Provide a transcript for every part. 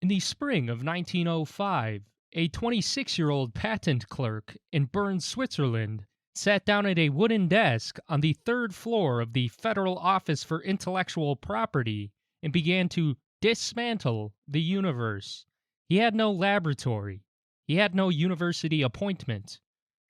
In the spring of 1905, a 26-year-old patent clerk in Bern, Switzerland, sat down at a wooden desk on the third floor of the Federal Office for Intellectual Property and began to dismantle the universe. He had no laboratory. He had no university appointment.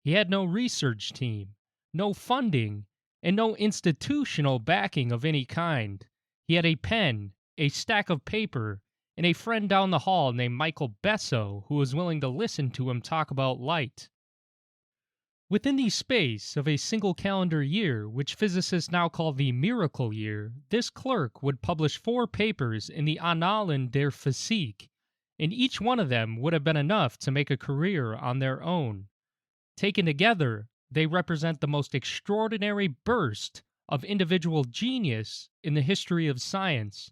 He had no research team, no funding, and no institutional backing of any kind. He had a pen, a stack of paper, and a friend down the hall named Michele Besso who was willing to listen to him talk about light. Within the space of a single calendar year, which physicists now call the miracle year, this clerk would publish 4 papers in the Annalen der Physik, and each one of them would have been enough to make a career on their own. Taken together, they represent the most extraordinary burst of individual genius in the history of science.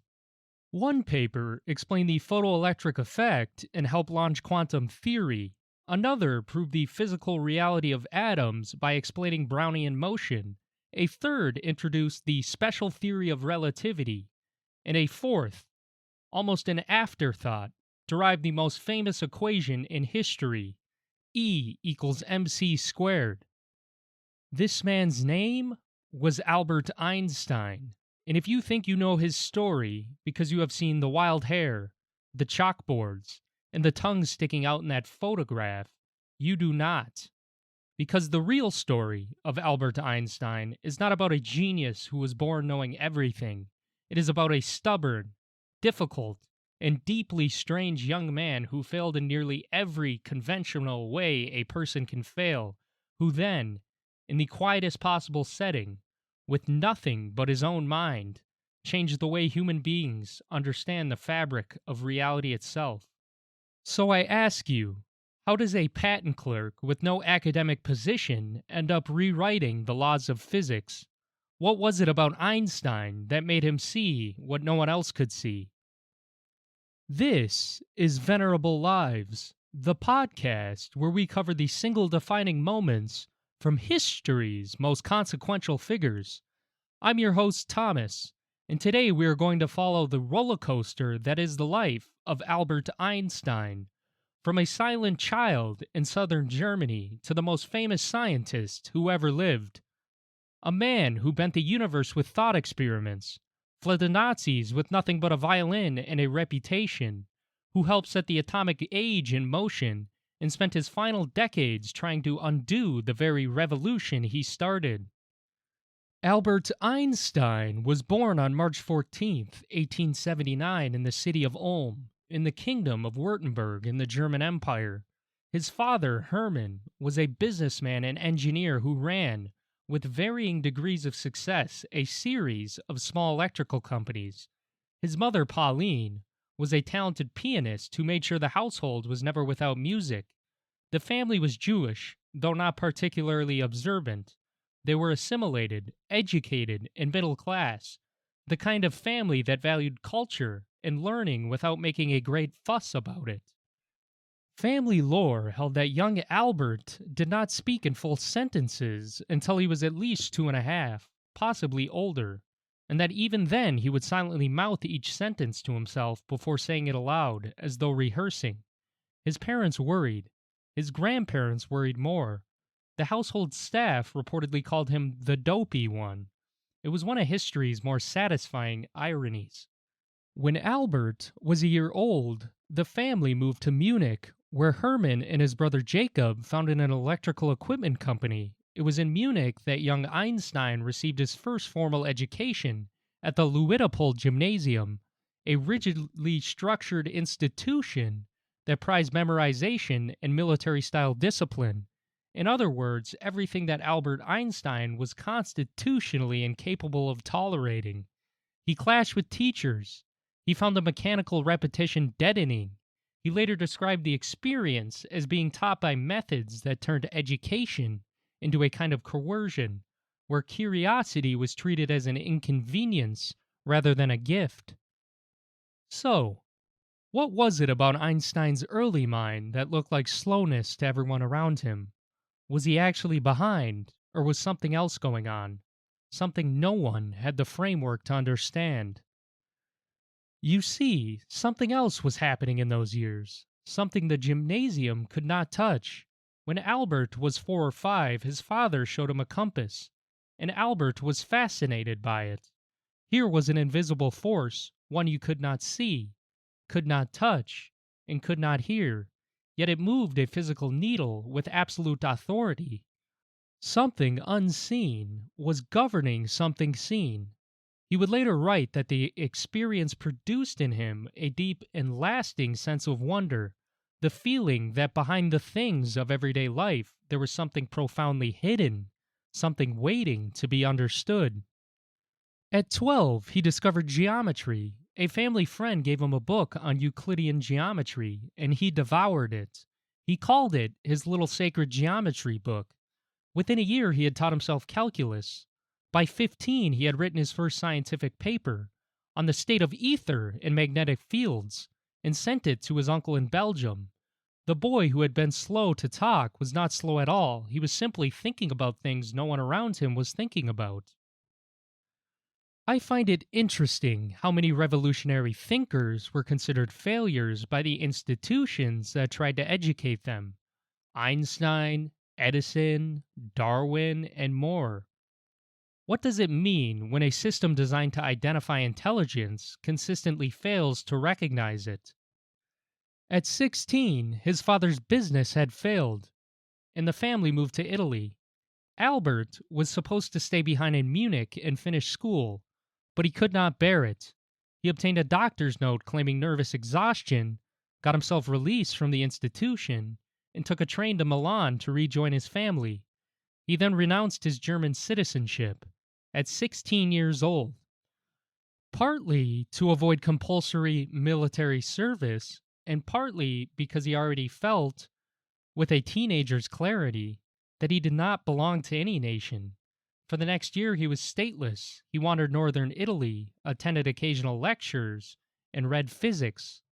One paper explained the photoelectric effect and helped launch quantum theory. Another proved the physical reality of atoms by explaining Brownian motion. A third introduced the special theory of relativity. And a fourth, almost an afterthought, derived the most famous equation in history: E equals mc squared. This man's name was Albert Einstein. And if you think you know his story because you have seen the wild hair, the chalkboards, and the tongue sticking out in that photograph, you do not. Because the real story of Albert Einstein is not about a genius who was born knowing everything. It is about a stubborn, difficult, and deeply strange young man who failed in nearly every conventional way a person can fail, who then, in the quietest possible setting, with nothing but his own mind, changed the way human beings understand the fabric of reality itself. So I ask you, how does a patent clerk with no academic position end up rewriting the laws of physics? What was it about Einstein that made him see what no one else could see? This is Venerable Lives, the podcast where we cover the single defining moments from history's most consequential figures. I'm your host, Thomas, and today we are going to follow the roller coaster that is the life of Albert Einstein. From a silent child in southern Germany to the most famous scientist who ever lived. A man who bent the universe with thought experiments, fled the Nazis with nothing but a violin and a reputation, who helped set the atomic age in motion and spent his final decades trying to undo the very revolution he started. Albert Einstein was born on March 14th, 1879 in the city of Ulm, in the Kingdom of Württemberg in the German Empire. His father, Hermann, was a businessman and engineer who ran, with varying degrees of success, a series of small electrical companies. His mother, Pauline, was a talented pianist who made sure the household was never without music. The family was Jewish, though not particularly observant. They were assimilated, educated, and middle class, the kind of family that valued culture and learning without making a great fuss about it. Family lore held that young Albert did not speak in full sentences until he was at least 2.5, possibly older, and that even then he would silently mouth each sentence to himself before saying it aloud, as though rehearsing. His parents worried. His grandparents worried more. The household staff reportedly called him the dopey one. It was one of history's more satisfying ironies. When Albert was a year old, the family moved to Munich, where Hermann and his brother Jacob founded an electrical equipment company. It was in Munich that young Einstein received his first formal education at the Luitpold Gymnasium, a rigidly structured institution that prized memorization and military-style discipline. In other words, everything that Albert Einstein was constitutionally incapable of tolerating. He clashed with teachers. He found the mechanical repetition deadening. He later described the experience as being taught by methods that turned education into a kind of coercion, where curiosity was treated as an inconvenience rather than a gift. So, what was it about Einstein's early mind that looked like slowness to everyone around him? Was he actually behind, or was something else going on? Something no one had the framework to understand. You see, something else was happening in those years, something the gymnasium could not touch. When Albert was 4 or 5, his father showed him a compass, and Albert was fascinated by it. Here was an invisible force, one you could not see, could not touch, and could not hear, yet it moved a physical needle with absolute authority. Something unseen was governing something seen. He would later write that the experience produced in him a deep and lasting sense of wonder, the feeling that behind the things of everyday life there was something profoundly hidden, something waiting to be understood. At 12, he discovered geometry. A family friend gave him a book on Euclidean geometry, and he devoured it. He called it his little sacred geometry book. Within a year, he had taught himself calculus. By 15, he had written his first scientific paper on the state of ether in magnetic fields and sent it to his uncle in Belgium. The boy who had been slow to talk was not slow at all. He was simply thinking about things no one around him was thinking about. I find it interesting how many revolutionary thinkers were considered failures by the institutions that tried to educate them. Einstein, Edison, Darwin, and more. What does it mean when a system designed to identify intelligence consistently fails to recognize it? At 16, his father's business had failed, and the family moved to Italy. Albert was supposed to stay behind in Munich and finish school, but he could not bear it. He obtained a doctor's note claiming nervous exhaustion, got himself released from the institution, and took a train to Milan to rejoin his family. He then renounced his German citizenship at 16 years old, partly to avoid compulsory military service, and partly because he already felt, with a teenager's clarity, that he did not belong to any nation. For the next year, he was stateless. He wandered northern Italy, attended occasional lectures, and read physics.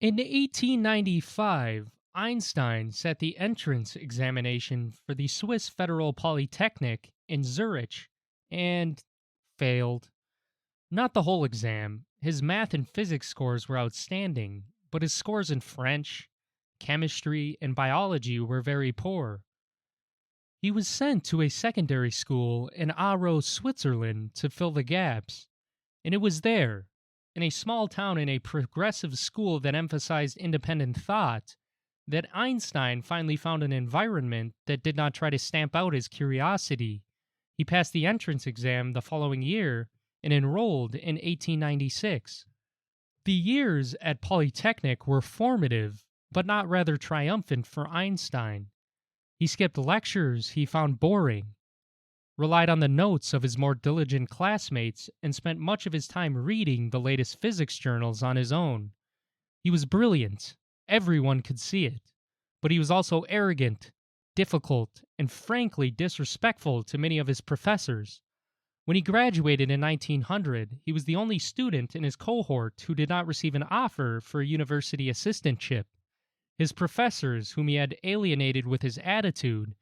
In 1895, Einstein sat the entrance examination for the Swiss Federal Polytechnic in Zurich and failed. Not the whole exam. His math and physics scores were outstanding, but his scores in French, chemistry, and biology were very poor. He was sent to a secondary school in Aarau, Switzerland to fill the gaps, and it was there, in a small town in a progressive school that emphasized independent thought, that Einstein finally found an environment that did not try to stamp out his curiosity. He passed the entrance exam the following year and enrolled in 1896. The years at Polytechnic were formative, but not rather triumphant for Einstein. He skipped lectures he found boring, relied on the notes of his more diligent classmates, and spent much of his time reading the latest physics journals on his own. He was brilliant, everyone could see it, but he was also arrogant, difficult, and frankly disrespectful to many of his professors. When he graduated in 1900, he was the only student in his cohort who did not receive an offer for a university assistantship. His professors, whom he had alienated with his attitude,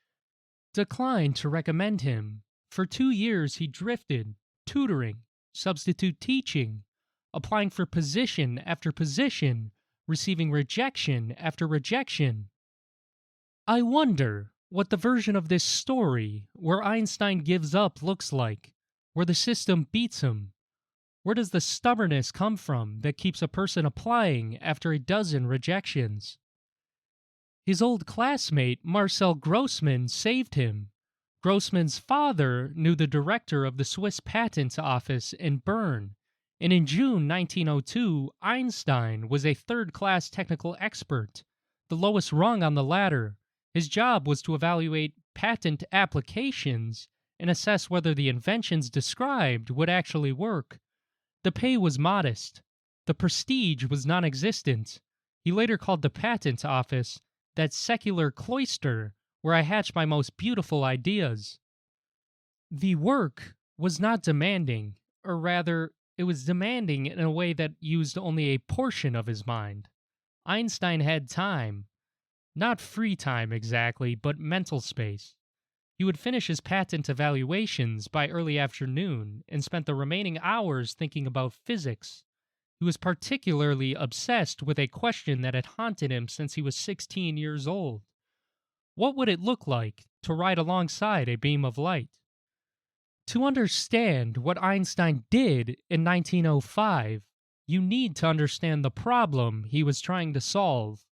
declined to recommend him. For 2 years he drifted, tutoring, substitute teaching, applying for position after position, receiving rejection after rejection. I wonder what the version of this story where Einstein gives up looks like, where the system beats him. Where does the stubbornness come from that keeps a person applying after a dozen rejections? His old classmate, Marcel Grossman, saved him. Grossman's father knew the director of the Swiss Patent Office in Bern, and in June 1902, Einstein was a third-class technical expert, the lowest rung on the ladder. His job was to evaluate patent applications and assess whether the inventions described would actually work. The pay was modest. The prestige was non-existent. He later called the patent office that secular cloister where I hatch my most beautiful ideas. The work was not demanding, or rather, it was demanding in a way that used only a portion of his mind. Einstein had time. Not free time exactly, but mental space. He would finish his patent evaluations by early afternoon and spent the remaining hours thinking about physics. He He was particularly obsessed with a question that had haunted him since he was 16 years old. What would it look like to ride alongside a beam of light? To understand what Einstein did in 1905, you need to understand the problem he was trying to solve.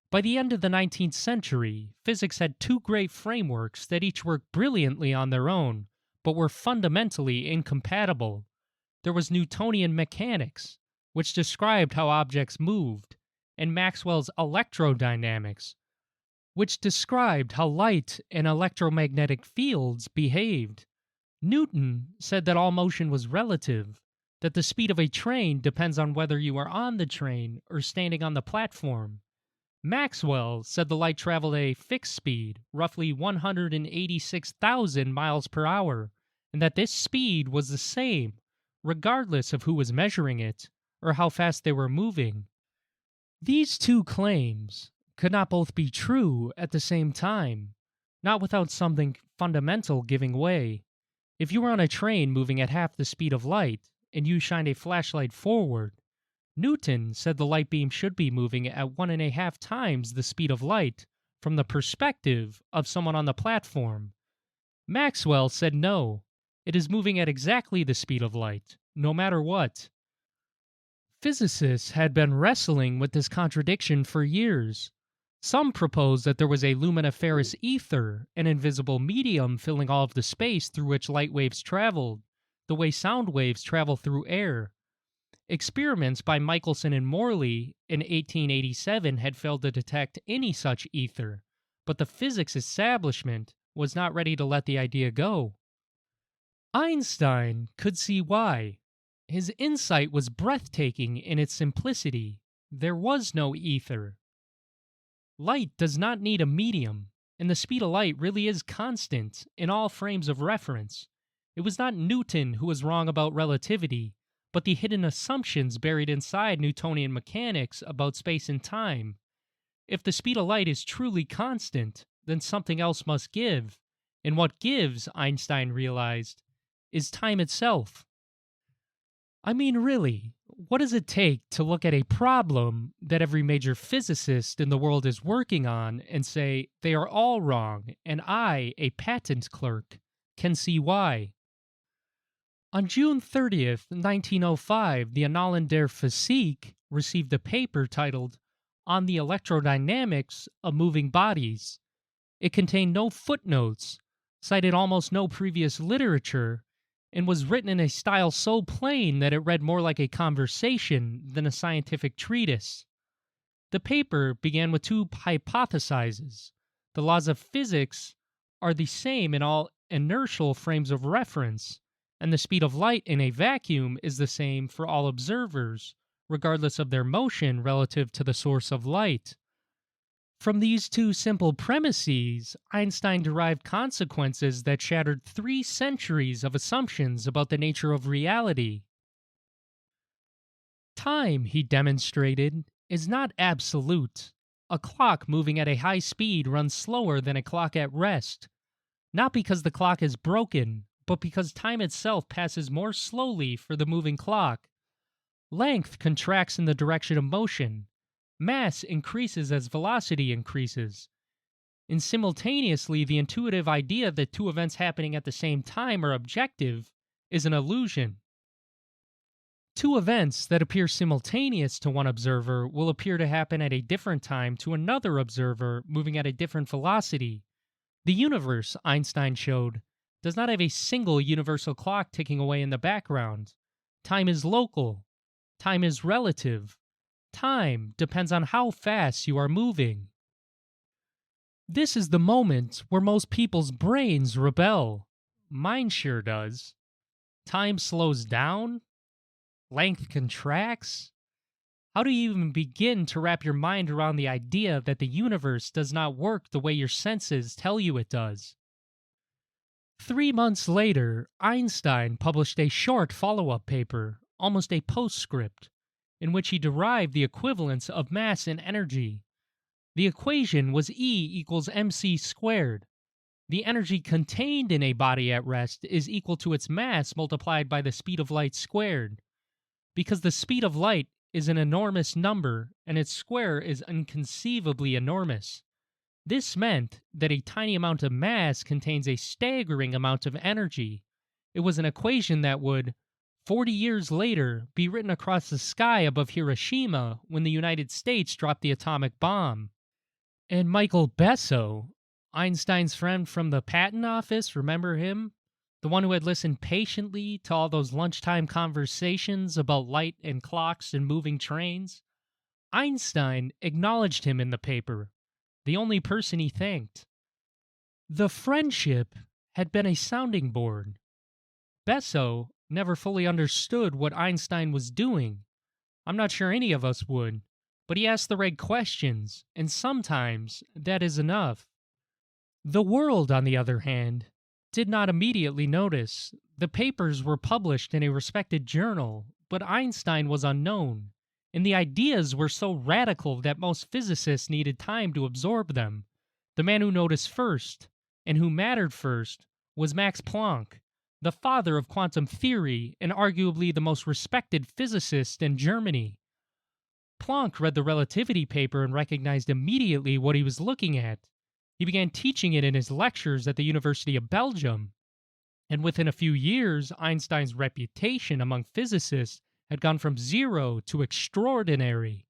By the end of the 19th century, physics had two great frameworks that each worked brilliantly on their own, but were fundamentally incompatible. There was Newtonian mechanics, which described how objects moved, and Maxwell's electrodynamics, which described how light and electromagnetic fields behaved. Newton said that all motion was relative, that the speed of a train depends on whether you are on the train or standing on the platform. Maxwell said the light traveled at a fixed speed, roughly 186,000 miles per hour, and that this speed was the same, regardless of who was measuring it or how fast they were moving. These two claims could not both be true at the same time, not without something fundamental giving way. If you were on a train moving at half the speed of light and you shined a flashlight forward, Newton said the light beam should be moving at 1.5 times the speed of light from the perspective of someone on the platform. Maxwell said no, it is moving at exactly the speed of light, no matter what. Physicists had been wrestling with this contradiction for years. Some proposed that there was a luminiferous ether, an invisible medium filling all of the space through which light waves traveled, the way sound waves travel through air. Experiments by Michelson and Morley in 1887 had failed to detect any such ether, but the physics establishment was not ready to let the idea go. Einstein could see why. His insight was breathtaking in its simplicity. There was no ether. Light does not need a medium, and the speed of light really is constant in all frames of reference. It was not Newton who was wrong about relativity, but the hidden assumptions buried inside Newtonian mechanics about space and time. If the speed of light is truly constant, then something else must give, and what gives, Einstein realized, is time itself. I mean, really, what does it take to look at a problem that every major physicist in the world is working on and say, they are all wrong, and I, a patent clerk, can see why? On June 30th, 1905, the Annalen der Physik received a paper titled On the Electrodynamics of Moving Bodies. It contained no footnotes, cited almost no previous literature, and was written in a style so plain that it read more like a conversation than a scientific treatise. The paper began with two hypothesizes. The laws of physics are the same in all inertial frames of reference, and the speed of light in a vacuum is the same for all observers, regardless of their motion relative to the source of light. From these two simple premises, Einstein derived consequences that shattered 3 centuries of assumptions about the nature of reality. Time, he demonstrated, is not absolute. A clock moving at a high speed runs slower than a clock at rest, not because the clock is broken, but because time itself passes more slowly for the moving clock. Length contracts in the direction of motion. Mass increases as velocity increases. And simultaneously, the intuitive idea that two events happening at the same time are objective is an illusion. Two events that appear simultaneous to one observer will appear to happen at a different time to another observer moving at a different velocity. The universe, Einstein showed, does not have a single universal clock ticking away in the background. Time is local. Time is relative. Time depends on how fast you are moving. This is the moment where most people's brains rebel. Mine sure does. Time slows down? Length contracts? How do you even begin to wrap your mind around the idea that the universe does not work the way your senses tell you it does? 3 months later, Einstein published a short follow-up paper, almost a postscript, in which he derived the equivalence of mass and energy. The equation was E equals mc squared. The energy contained in a body at rest is equal to its mass multiplied by the speed of light squared. because the speed of light is an enormous number and its square is inconceivably enormous. This meant that a tiny amount of mass contains a staggering amount of energy. It was an equation that would, 40 years later, be written across the sky above Hiroshima when the United States dropped the atomic bomb. And Michele Besso, Einstein's friend from the patent office, remember him? The one who had listened patiently to all those lunchtime conversations about light and clocks and moving trains? Einstein acknowledged him in the paper, the only person he thanked. The friendship had been a sounding board. Besso never fully understood what Einstein was doing. I'm not sure any of us would, but he asked the right questions, and sometimes that is enough. The world, on the other hand, did not immediately notice. The papers were published in a respected journal, but Einstein was unknown, and the ideas were so radical that most physicists needed time to absorb them. The man who noticed first, and who mattered first, was Max Planck, the father of quantum theory and arguably the most respected physicist in Germany. Planck read the relativity paper and recognized immediately what he was looking at. He began teaching it in his lectures at the University of Belgium. And within a few years, Einstein's reputation among physicists had gone from zero to extraordinary.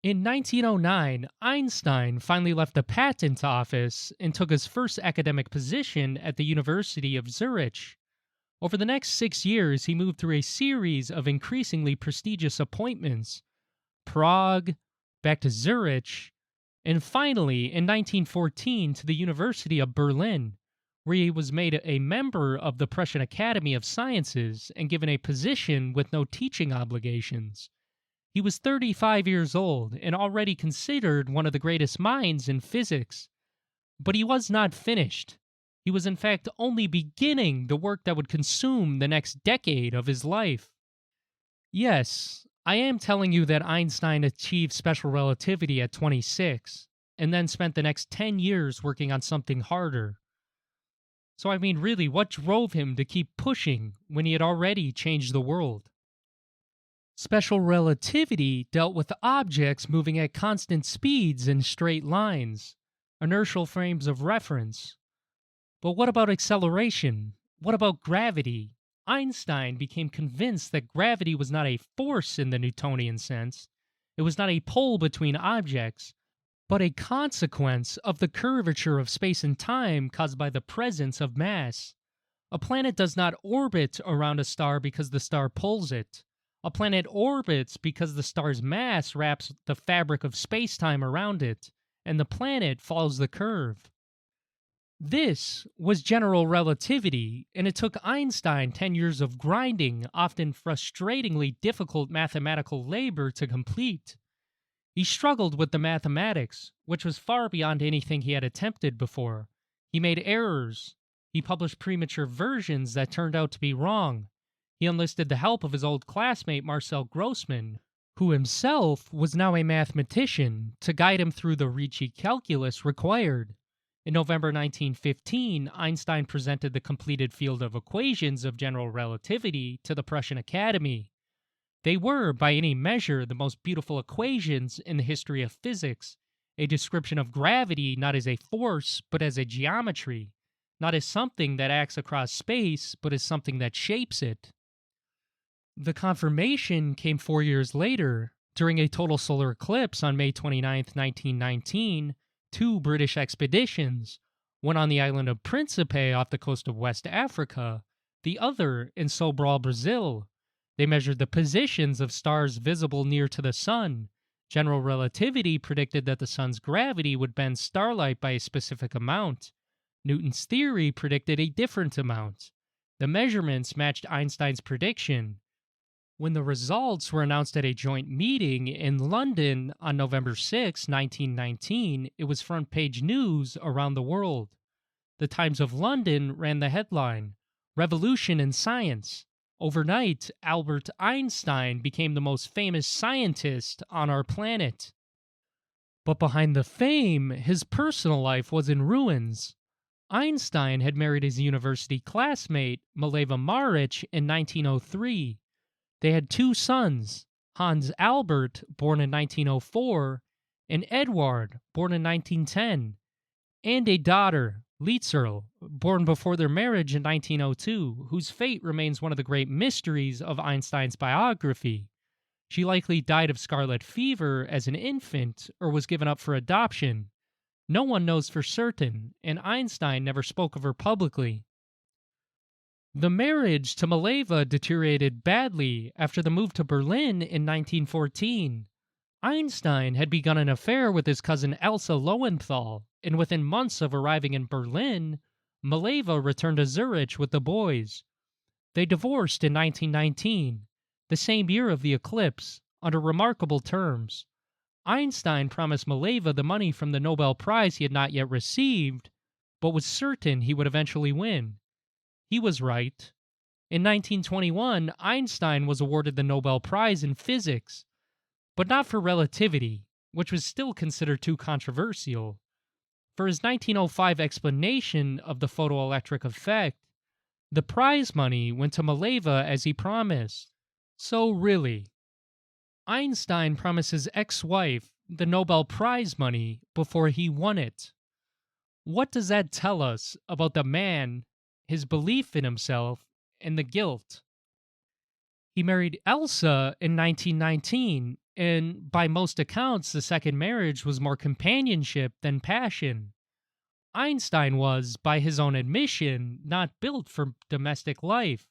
In 1909, Einstein finally left the patent office and took his first academic position at the University of Zurich. Over the next 6 years, he moved through a series of increasingly prestigious appointments: Prague, back to Zurich, and finally, in 1914, to the University of Berlin, where he was made a member of the Prussian Academy of Sciences and given a position with no teaching obligations. He was 35 years old and already considered one of the greatest minds in physics. But he was not finished. He was in fact only beginning the work that would consume the next decade of his life. Yes, I am telling you that Einstein achieved special relativity at 26, and then spent the next 10 years working on something harder. So I mean, really, what drove him to keep pushing when he had already changed the world? Special relativity dealt with objects moving at constant speeds in straight lines, inertial frames of reference. But what about acceleration? What about gravity? Einstein became convinced that gravity was not a force in the Newtonian sense. It was not a pull between objects, but a consequence of the curvature of space and time caused by the presence of mass. A planet does not orbit around a star because the star pulls it. A planet orbits because the star's mass wraps the fabric of space-time around it, and the planet follows the curve. This was general relativity, and it took Einstein 10 years of grinding, often frustratingly difficult mathematical labor to complete. He struggled with the mathematics, which was far beyond anything he had attempted before. He made errors. He published premature versions that turned out to be wrong. He enlisted the help of his old classmate Marcel Grossman, who himself was now a mathematician, to guide him through the Ricci calculus required. In November 1915, Einstein presented the completed field of equations of general relativity to the Prussian Academy. They were, by any measure, the most beautiful equations in the history of physics, a description of gravity not as a force, but as a geometry, not as something that acts across space, but as something that shapes it. The confirmation came 4 years later, during a total solar eclipse on May 29, 1919, 2 British expeditions, one on the island of Principe off the coast of West Africa, the other in Sobral, Brazil. They measured the positions of stars visible near to the sun. General relativity predicted that the sun's gravity would bend starlight by a specific amount. Newton's theory predicted a different amount. The measurements matched Einstein's prediction. When the results were announced at a joint meeting in London on November 6, 1919, it was front-page news around the world. The Times of London ran the headline, "Revolution in Science. Overnight, Albert Einstein became the most famous scientist on our planet." But behind the fame, his personal life was in ruins. Einstein had married his university classmate, Mileva Maric, in 1903. They had two sons, Hans Albert, born in 1904, and Eduard, born in 1910, and a daughter, Lietzel, born before their marriage in 1902, whose fate remains one of the great mysteries of Einstein's biography. She likely died of scarlet fever as an infant or was given up for adoption. No one knows for certain, and Einstein never spoke of her publicly. The marriage to Mileva deteriorated badly after the move to Berlin in 1914. Einstein had begun an affair with his cousin Elsa Lowenthal, and within months of arriving in Berlin, Mileva returned to Zurich with the boys. They divorced in 1919, the same year of the eclipse, under remarkable terms. Einstein promised Mileva the money from the Nobel Prize he had not yet received, but was certain he would eventually win. He was right. In 1921, Einstein was awarded the Nobel Prize in Physics, but not for relativity, which was still considered too controversial. For his 1905 explanation of the photoelectric effect, the prize money went to Mileva as he promised. So really, Einstein promised his ex-wife the Nobel Prize money before he won it. What does that tell us about the man, his belief in himself, and the guilt? He married Elsa in 1919, and by most accounts, the second marriage was more companionship than passion. Einstein was, by his own admission, not built for domestic life.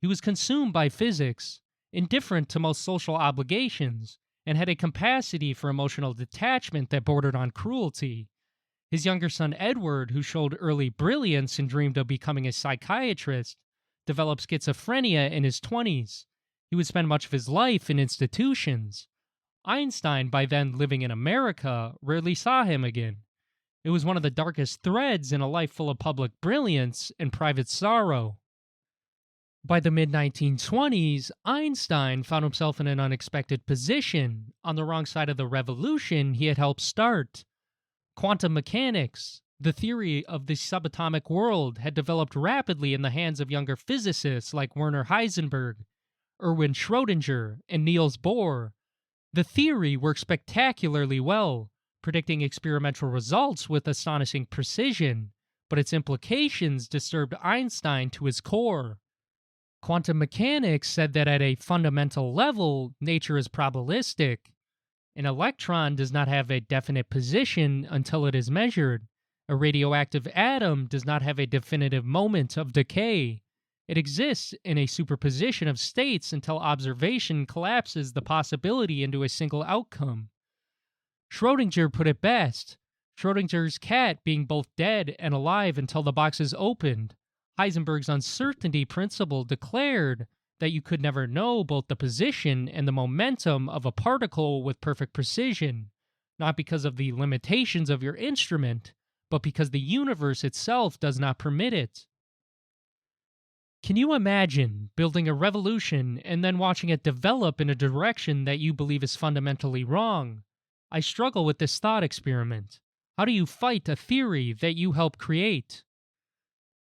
He was consumed by physics, indifferent to most social obligations, and had a capacity for emotional detachment that bordered on cruelty. His younger son Edward, who showed early brilliance and dreamed of becoming a psychiatrist, developed schizophrenia in his 20s. He would spend much of his life in institutions. Einstein, by then living in America, rarely saw him again. It was one of the darkest threads in a life full of public brilliance and private sorrow. By the mid-1920s, Einstein found himself in an unexpected position, on the wrong side of the revolution he had helped start. Quantum mechanics, the theory of the subatomic world, had developed rapidly in the hands of younger physicists like Werner Heisenberg, Erwin Schrödinger, and Niels Bohr. The theory worked spectacularly well, predicting experimental results with astonishing precision, but its implications disturbed Einstein to his core. Quantum mechanics said that at a fundamental level, nature is probabilistic. An electron does not have a definite position until it is measured. A radioactive atom does not have a definitive moment of decay. It exists in a superposition of states until observation collapses the possibility into a single outcome. Schrödinger put it best, Schrödinger's cat being both dead and alive until the box is opened. Heisenberg's uncertainty principle declared that you could never know both the position and the momentum of a particle with perfect precision, not because of the limitations of your instrument, but because the universe itself does not permit it. Can you imagine building a revolution and then watching it develop in a direction that you believe is fundamentally wrong? I struggle with this thought experiment. How do you fight a theory that you helped create?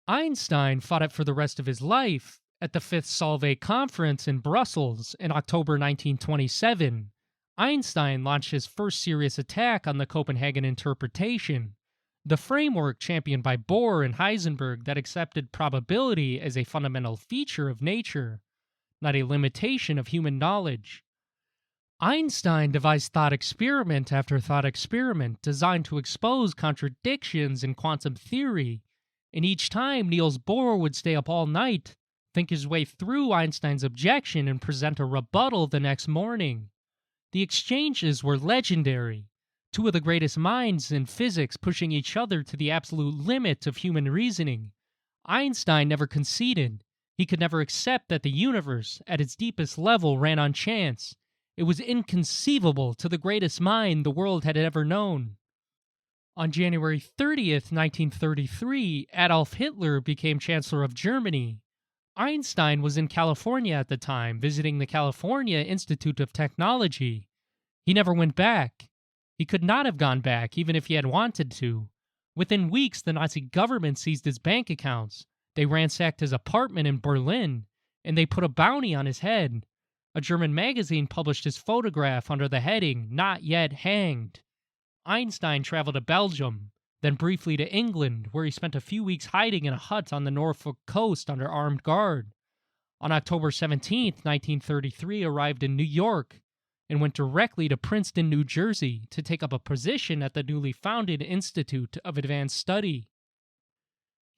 Einstein fought it for the rest of his life. At the Fifth Solvay Conference in Brussels in October 1927, Einstein launched his first serious attack on the Copenhagen interpretation, the framework championed by Bohr and Heisenberg that accepted probability as a fundamental feature of nature, not a limitation of human knowledge. Einstein devised thought experiment after thought experiment designed to expose contradictions in quantum theory, and each time Niels Bohr would stay up all night, think his way through Einstein's objection, and present a rebuttal the next morning. The exchanges were legendary, two of the greatest minds in physics pushing each other to the absolute limit of human reasoning. Einstein never conceded. He could never accept that the universe, at its deepest level, ran on chance. It was inconceivable to the greatest mind the world had ever known. On January 30th, 1933, Adolf Hitler became Chancellor of Germany. Einstein was in California at the time, visiting the California Institute of Technology. He never went back. He could not have gone back, even if he had wanted to. Within weeks, the Nazi government seized his bank accounts. They ransacked his apartment in Berlin, and they put a bounty on his head. A German magazine published his photograph under the heading, "Not Yet Hanged." Einstein traveled to Belgium, then briefly to England, where he spent a few weeks hiding in a hut on the Norfolk coast under armed guard. On October 17th, 1933, arrived in New York and went directly to Princeton, New Jersey, to take up a position at the newly founded Institute of Advanced Study.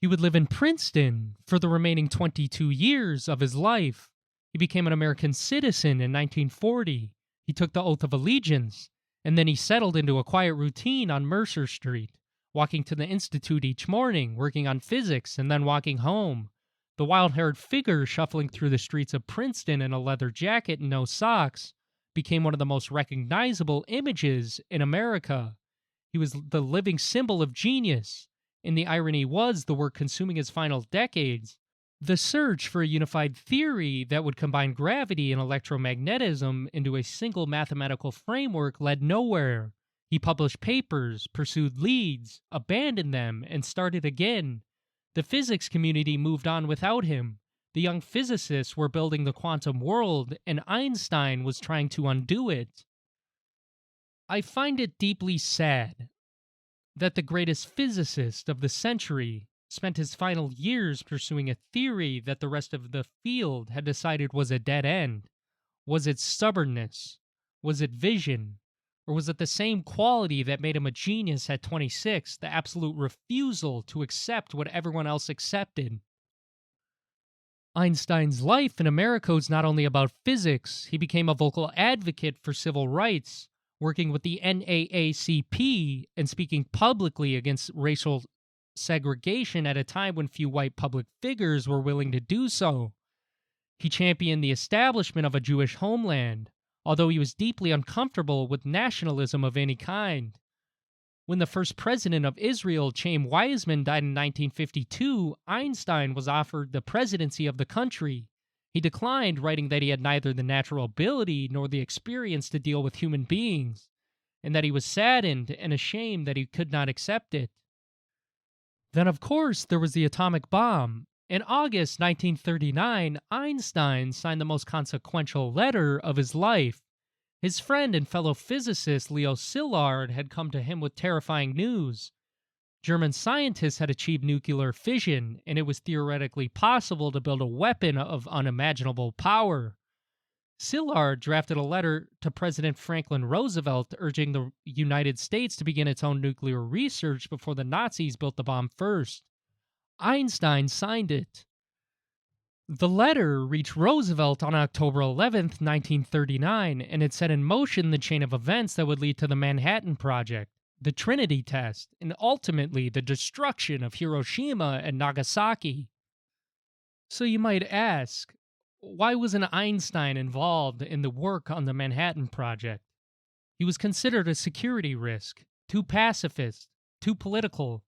He would live in Princeton for the remaining 22 years of his life. He became an American citizen in 1940. He took the oath of allegiance, and then he settled into a quiet routine on Mercer Street, walking to the Institute each morning, working on physics, and then walking home. The wild-haired figure shuffling through the streets of Princeton in a leather jacket and no socks became one of the most recognizable images in America. He was the living symbol of genius, and the irony was the work consuming his final decades. The search for a unified theory that would combine gravity and electromagnetism into a single mathematical framework led nowhere. He published papers, pursued leads, abandoned them, and started again. The physics community moved on without him. The young physicists were building the quantum world, and Einstein was trying to undo it. I find it deeply sad that the greatest physicist of the century spent his final years pursuing a theory that the rest of the field had decided was a dead end. Was it stubbornness? Was it vision? Or was it the same quality that made him a genius at 26, the absolute refusal to accept what everyone else accepted? Einstein's life in America was not only about physics. He became a vocal advocate for civil rights, working with the NAACP and speaking publicly against racial segregation at a time when few white public figures were willing to do so. He championed the establishment of a Jewish homeland, although he was deeply uncomfortable with nationalism of any kind. When the first president of Israel, Chaim Weizmann, died in 1952, Einstein was offered the presidency of the country. He declined, writing that he had neither the natural ability nor the experience to deal with human beings, and that he was saddened and ashamed that he could not accept it. Then, of course, there was the atomic bomb. In August 1939, Einstein signed the most consequential letter of his life. His friend and fellow physicist Leo Szilard had come to him with terrifying news. German scientists had achieved nuclear fission, and it was theoretically possible to build a weapon of unimaginable power. Szilard drafted a letter to President Franklin Roosevelt urging the United States to begin its own nuclear research before the Nazis built the bomb first. Einstein signed it. The letter reached Roosevelt on October 11th, 1939, and it set in motion the chain of events that would lead to the Manhattan Project, the Trinity test, and ultimately the destruction of Hiroshima and Nagasaki. So you might ask, why wasn't Einstein involved in the work on the Manhattan Project? He was considered a security risk, too pacifist, too political,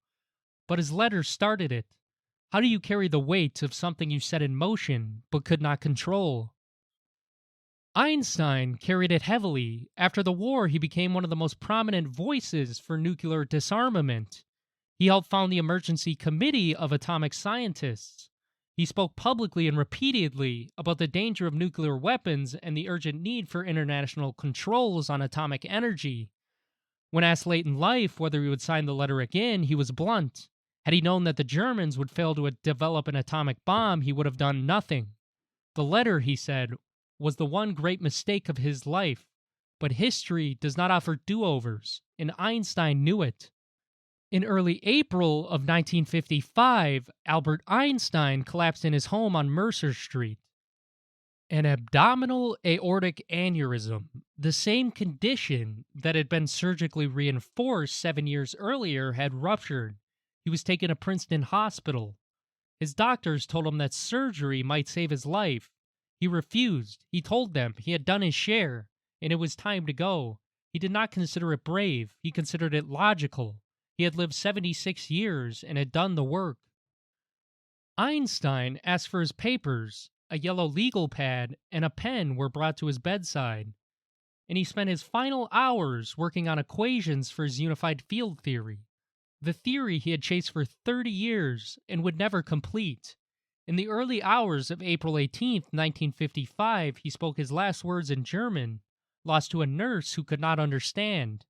but his letter started it. How do you carry the weight of something you set in motion but could not control? Einstein carried it heavily. After the war, he became one of the most prominent voices for nuclear disarmament. He helped found the Emergency Committee of Atomic Scientists. He spoke publicly and repeatedly about the danger of nuclear weapons and the urgent need for international controls on atomic energy. When asked late in life whether he would sign the letter again, he was blunt. Had he known that the Germans would fail to develop an atomic bomb, he would have done nothing. The letter, he said, was the one great mistake of his life. But history does not offer do-overs, and Einstein knew it. In early April of 1955, Albert Einstein collapsed in his home on Mercer Street. An abdominal aortic aneurysm, the same condition that had been surgically reinforced 7 years earlier, had ruptured. He was taken to Princeton Hospital. His doctors told him that surgery might save his life. He refused. He told them he had done his share, and it was time to go. He did not consider it brave. He considered it logical. He had lived 76 years and had done the work. Einstein asked for his papers. A yellow legal pad and a pen were brought to his bedside, and he spent his final hours working on equations for his unified field theory, the theory he had chased for 30 years and would never complete. In the early hours of April 18th, 1955, he spoke his last words in German, lost to a nurse who could not understand.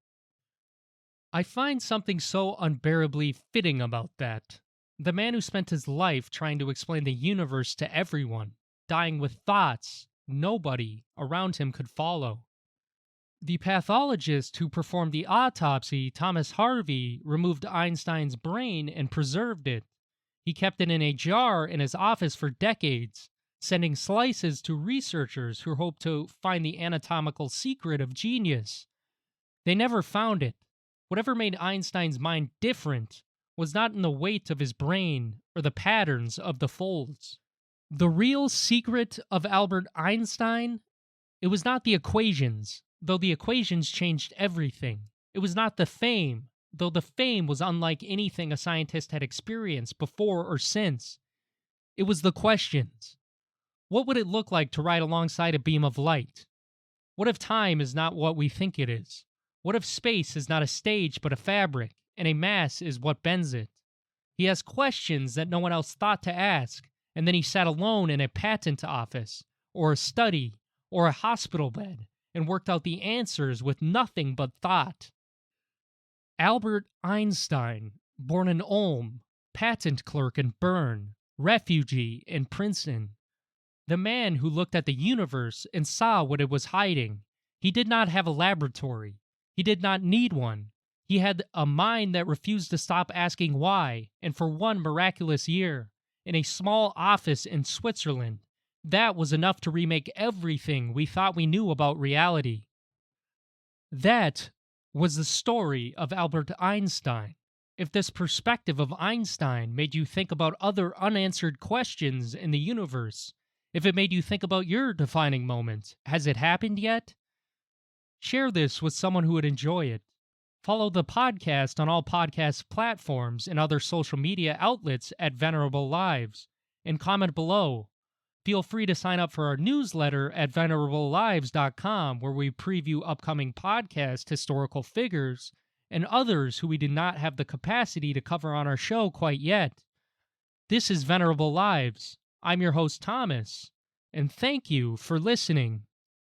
I find something so unbearably fitting about that. The man who spent his life trying to explain the universe to everyone, dying with thoughts nobody around him could follow. The pathologist who performed the autopsy, Thomas Harvey, removed Einstein's brain and preserved it. He kept it in a jar in his office for decades, sending slices to researchers who hoped to find the anatomical secret of genius. They never found it. Whatever made Einstein's mind different was not in the weight of his brain or the patterns of the folds. The real secret of Albert Einstein? It was not the equations, though the equations changed everything. It was not the fame, though the fame was unlike anything a scientist had experienced before or since. It was the questions. What would it look like to ride alongside a beam of light? What if time is not what we think it is? What if space is not a stage but a fabric, and a mass is what bends it? He asked questions that no one else thought to ask, and then he sat alone in a patent office, or a study, or a hospital bed, and worked out the answers with nothing but thought. Albert Einstein, born in Ulm, patent clerk in Bern, refugee in Princeton. The man who looked at the universe and saw what it was hiding. He did not have a laboratory. He did not need one. He had a mind that refused to stop asking why, and for one miraculous year, in a small office in Switzerland, that was enough to remake everything we thought we knew about reality. That was the story of Albert Einstein. If this perspective of Einstein made you think about other unanswered questions in the universe, if it made you think about your defining moment, has it happened yet? Share this with someone who would enjoy it. Follow the podcast on all podcast platforms and other social media outlets at Venerable Lives, and comment below. Feel free to sign up for our newsletter at venerablelives.com, where we preview upcoming podcast historical figures and others who we did not have the capacity to cover on our show quite yet. This is Venerable Lives. I'm your host, Thomas, and thank you for listening.